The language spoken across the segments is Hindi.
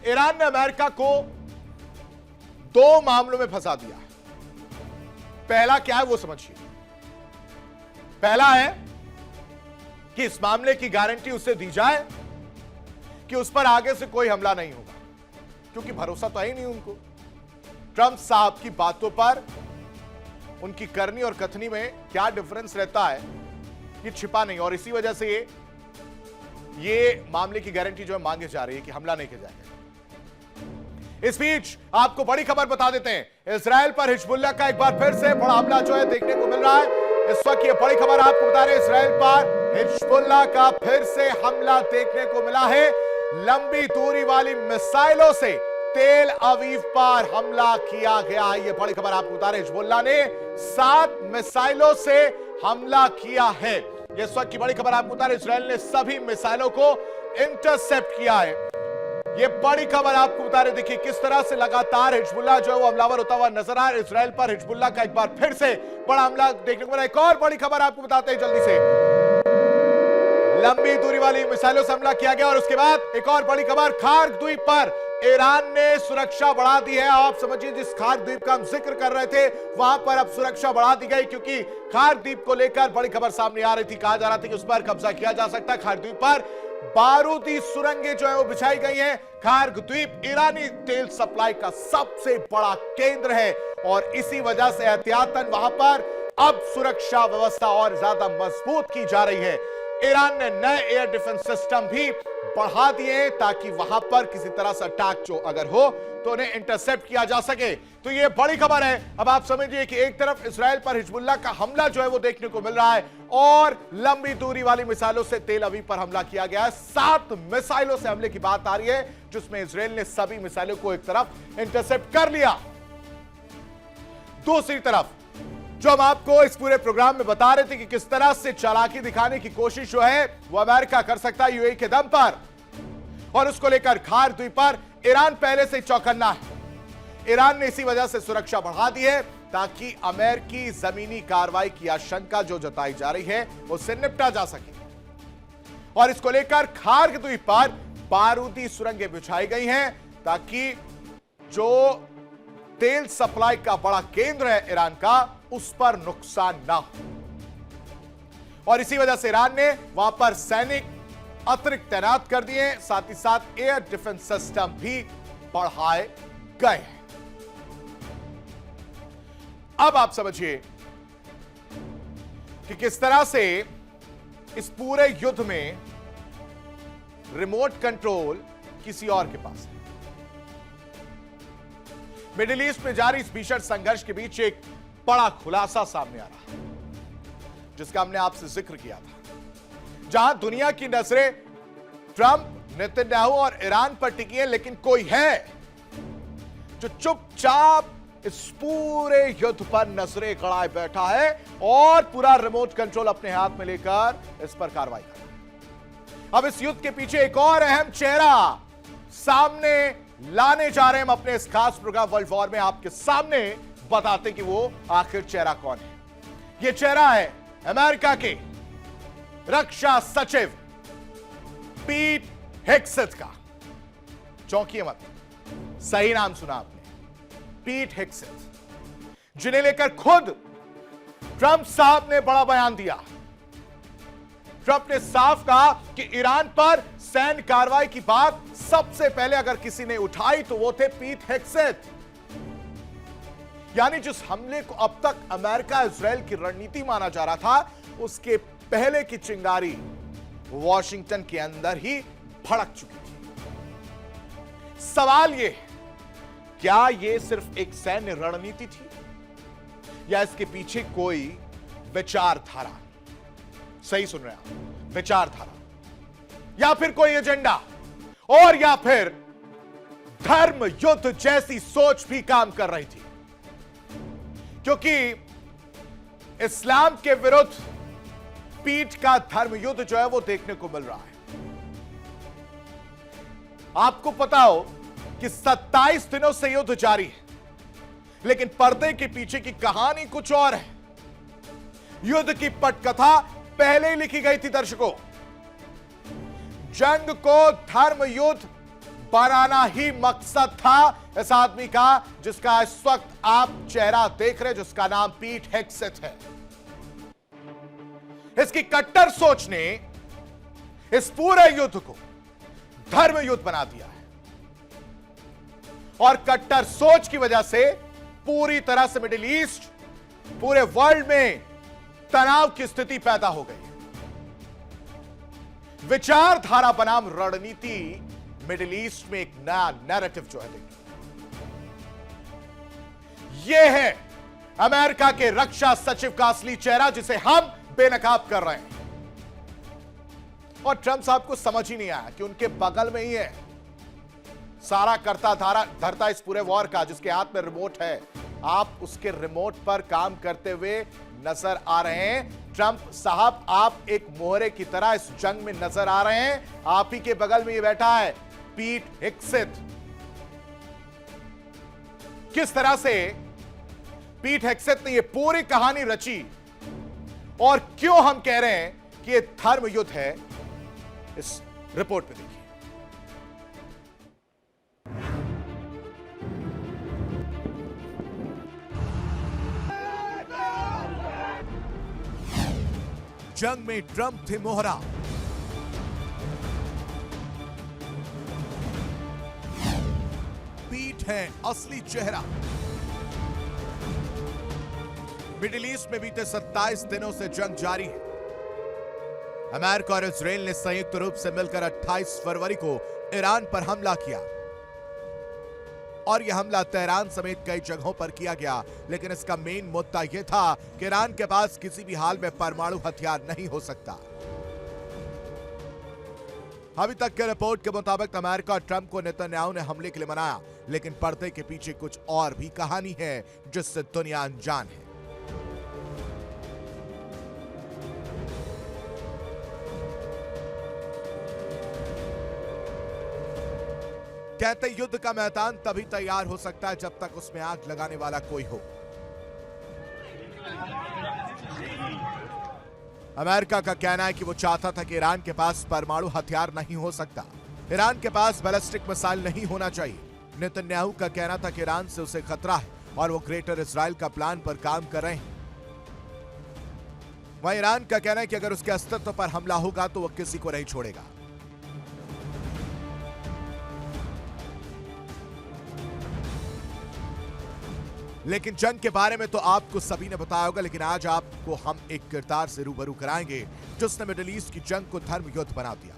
ईरान ने अमेरिका को दो मामलों में फंसा दिया है। पहला क्या है वो समझिए। पहला है कि इस मामले की गारंटी उसे दी जाए कि उस पर आगे से कोई हमला नहीं होगा, क्योंकि भरोसा तो है ही नहीं उनको। ट्रंप साहब की बातों पर उनकी करनी और कथनी में क्या डिफरेंस रहता है ये छिपा नहीं, और इसी वजह से ये मामले की गारंटी जो है मांगे जा रही है कि हमला नहीं किया जाएगा। इस बीच आपको बड़ी खबर बता देते हैं, इजराइल पर हिजबुल्लाह का एक बार फिर से बड़ा हमला जो है देखने को मिल रहा है। इस वक्त ये बड़ी खबर आपको बता रहे हैं, इजराइल पर हिजबुल्लाह का फिर से हमला देखने को मिला है। लंबी दूरी वाली मिसाइलों से तेल अवीव पर हमला किया गया है। ये बड़ी खबर आपको बता रहे हैं, हिजबुल्लाह ने 7 मिसाइलों से हमला किया है। ये इस वक्त की बड़ी खबर आपको बता रहे हैं, इजराइल ने सभी मिसाइलों को इंटरसेप्ट किया है। ये बड़ी खबर आपको बता रहे, देखिए किस तरह से लगातार हिजबुल्लाह जो है वो हमलावर होता हुआ नजर आ रहा है। इजराइल पर हिजबुल्लाह का एक बार फिर से बड़ा हमला देखने को मिला। एक और बड़ी खबर आपको बताते हैं जल्दी से, लंबी दूरी वाली मिसाइलों से हमला किया गया। और उसके बाद एक और बड़ी खबर, खार्क द्वीप पर ईरान ने सुरक्षा बढ़ा दी है। आप समझिए, जिस खार्क द्वीप का हम जिक्र कर रहे थे वहां पर अब सुरक्षा बढ़ा दी गई, क्योंकि खार्क द्वीप को लेकर बड़ी खबर सामने आ रही थी। कहा जा रहा था कि उस पर कब्जा किया जा सकता है। खार्क द्वीप पर बारूदी सुरंगें जो है वो बिछाई गई हैं। खार्क द्वीप ईरानी तेल सप्लाई का सबसे बड़ा केंद्र है और इसी वजह से एहतियातन वहां पर अब सुरक्षा व्यवस्था और ज्यादा मजबूत की जा रही है। ईरान ने नए एयर डिफेंस सिस्टम भी बढ़ा दिए ताकि वहां पर किसी तरह से अटैक जो अगर हो तो उन्हें इंटरसेप्ट किया जा सके। तो ये बड़ी खबर है। अब आप समझिए कि एक तरफ इजराइल पर हिजबुल्लाह का हमला जो है वो देखने को मिल रहा है और लंबी दूरी वाली मिसाइलों से तेल अवीव पर हमला किया गया है। 7 मिसाइलों से हमले की बात आ रही है, जिसमें इजराइल ने सभी मिसाइलों को एक तरफ इंटरसेप्ट कर लिया। दूसरी तरफ जो हम आपको इस पूरे प्रोग्राम में बता रहे थे कि किस तरह से चालाकी दिखाने की कोशिश जो है वो अमेरिका कर सकता है यूएई के दम पर, और उसको लेकर खार्क द्वीप पर ईरान पहले से चौकन्ना है। ईरान ने इसी वजह से सुरक्षा बढ़ा दी है ताकि अमेरिकी जमीनी कार्रवाई की आशंका जो जताई जा रही है उससे निपटा जा सके। और इसको लेकर खार्क द्वीप पर बारूदी सुरंगें बिछाई गई हैं ताकि जो तेल सप्लाई का बड़ा केंद्र है ईरान का, उस पर नुकसान ना हो। और इसी वजह से ईरान ने वहां पर सैनिक अतिरिक्त तैनात कर दिए, साथ ही साथ एयर डिफेंस सिस्टम भी बढ़ाए गए हैं। अब आप समझिए कि किस तरह से इस पूरे युद्ध में रिमोट कंट्रोल किसी और के पास है। मिडिल ईस्ट में जारी इस भीषण संघर्ष के बीच एक बड़ा खुलासा सामने आ रहा है, जिसका हमने आपसे जिक्र किया था। जहां दुनिया की नजरें ट्रंप, नेतन्याहू और ईरान पर टिकी है, लेकिन कोई है जो चुपचाप इस पूरे युद्ध पर नजरें गड़ाए बैठा है और पूरा रिमोट कंट्रोल अपने हाथ में लेकर इस पर कार्रवाई कर रहा है। अब इस युद्ध के पीछे एक और अहम चेहरा सामने लाने जा रहे हैं हम अपने इस खास प्रोग्राम वर्ल्ड वॉर में, आपके सामने बताते कि वो आखिर चेहरा कौन है। ये चेहरा है अमेरिका के रक्षा सचिव पीट हेग्सेथ का। चौंकिए मत, सही नाम सुना आपने, पीट हेग्सेथ, जिन्हें लेकर खुद ट्रंप साहब ने बड़ा बयान दिया। ट्रंप ने साफ कहा कि ईरान पर सैन्य कार्रवाई की बात सबसे पहले अगर किसी ने उठाई तो वो थे पीट हेग्सेथ। यानी जिस हमले को अब तक अमेरिका इजराइल की रणनीति माना जा रहा था, उसके पहले की चिंगारी वॉशिंगटन के अंदर ही भड़क चुकी थी। सवाल यह, क्या यह सिर्फ एक सैन्य रणनीति थी या इसके पीछे कोई विचारधारा, सही सुन रहे हैं आप, विचारधारा, या फिर कोई एजेंडा, और या फिर धर्म युद्ध जैसी सोच भी काम कर रही थी? क्योंकि इस्लाम के विरुद्ध पीठ का धर्म युद्ध जो है वो देखने को मिल रहा है। आपको पता हो कि 27 दिनों से युद्ध जारी है, लेकिन पर्दे के पीछे की कहानी कुछ और है। युद्ध की पटकथा पहले ही लिखी गई थी दर्शकों। जंग को धर्म युद्ध बनाना ही मकसद था इस आदमी का, जिसका इस वक्त आप चेहरा देख रहे, जिसका नाम पीट हेग्सेथ है। इसकी कट्टर सोच ने इस पूरे युद्ध को धर्म युद्ध बना दिया है और कट्टर सोच की वजह से पूरी तरह से मिडिल ईस्ट, पूरे वर्ल्ड में तनाव की स्थिति पैदा हो गई है। विचारधारा बनाम रणनीति मिडिल ईस्ट में एक नया नैरेटिव जो है यह है अमेरिका के रक्षा सचिव का असली चेहरा, जिसे हम बेनकाब कर रहे हैं। और ट्रंप साहब को समझ ही नहीं आया कि उनके बगल में ही है सारा करता धरता इस पूरे वॉर का, जिसके हाथ में रिमोट है। आप उसके रिमोट पर काम करते हुए नजर आ रहे हैं। ट्रंप साहब, आप एक मोहरे की तरह इस जंग में नजर आ रहे हैं। आप ही के बगल में ये बैठा है पीट हेग्सेथ। किस तरह से पीट हेग्सेथ ने ये पूरी कहानी रची और क्यों हम कह रहे हैं कि यह धर्म युद्ध है, इस रिपोर्ट में देखिए। जंग में ट्रंप थे मोहरा, पीट है असली चेहरा। मिडिल ईस्ट में बीते 27 दिनों से जंग जारी है। अमेरिका और इजराइल ने संयुक्त रूप से मिलकर 28 फरवरी को ईरान पर हमला किया और यह हमला तेहरान समेत कई जगहों पर किया गया। लेकिन इसका मेन मुद्दा यह था कि ईरान के पास किसी भी हाल में परमाणु हथियार नहीं हो सकता। अभी तक के रिपोर्ट के मुताबिक अमेरिका और ट्रंप को नेतन्याहू ने हमले के लिए मनाया, लेकिन पर्दे के पीछे कुछ और भी कहानी है जिससे दुनिया अनजान है। कहते युद्ध का मैदान तभी तैयार हो सकता है जब तक उसमें आग लगाने वाला कोई हो। अमेरिका का कहना है कि वो चाहता था कि ईरान के पास परमाणु हथियार नहीं हो सकता, ईरान के पास बैलिस्टिक मिसाइल नहीं होना चाहिए। नेतन्याहू का कहना था कि ईरान से उसे खतरा है और वो ग्रेटर इजराइल का प्लान पर काम कर रहे हैं। वहीं ईरान का कहना है कि अगर उसके अस्तित्व पर हमला होगा तो वो किसी को नहीं छोड़ेगा। लेकिन जंग के बारे में तो आपको सभी ने बताया होगा, लेकिन आज आपको हम एक किरदार से रूबरू कराएंगे जिसने मिडिल ईस्ट की जंग को धर्म युद्ध बना दिया।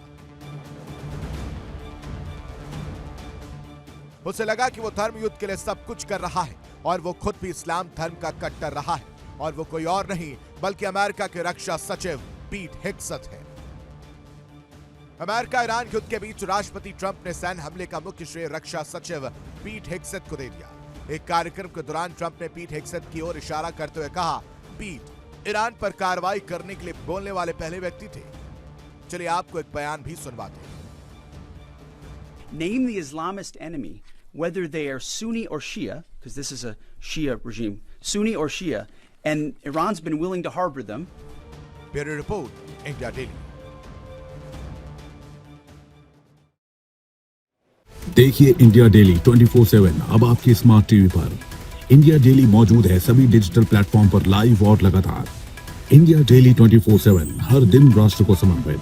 उसे लगा कि वो धर्म युद्ध के लिए सब कुछ कर रहा है और वो खुद भी इस्लाम धर्म का कट्टर रहा है, और वो कोई और नहीं बल्कि अमेरिका के रक्षा सचिव पीट हेग्सेथ है। अमेरिका ईरान युद्ध के बीच राष्ट्रपति ट्रंप ने सैन्य हमले का मुख्य श्रेय रक्षा सचिव पीट हेग्सेथ को दे दिया। एक कार्यक्रम के दौरान ट्रंप ने पीट हेग्सेथ की ओर इशारा करते हुए कहा, पीट ईरान पर कार्रवाई करने के लिए बोलने वाले पहले व्यक्ति थे। चलिए आपको एक बयान भी सुनवाते हैं। Name the Islamist enemy, whether they are Sunni or Shia, because this is a Shia regime, Sunni or Shia, and Iran's been willing to harbor them. Bureau Report, India Daily. देखिए इंडिया डेली 24/7 अब आपकी स्मार्ट टीवी पर। इंडिया डेली मौजूद है सभी डिजिटल प्लेटफॉर्म पर लाइव और लगातार। इंडिया डेली 24/7 हर दिन राष्ट्र को समर्पित।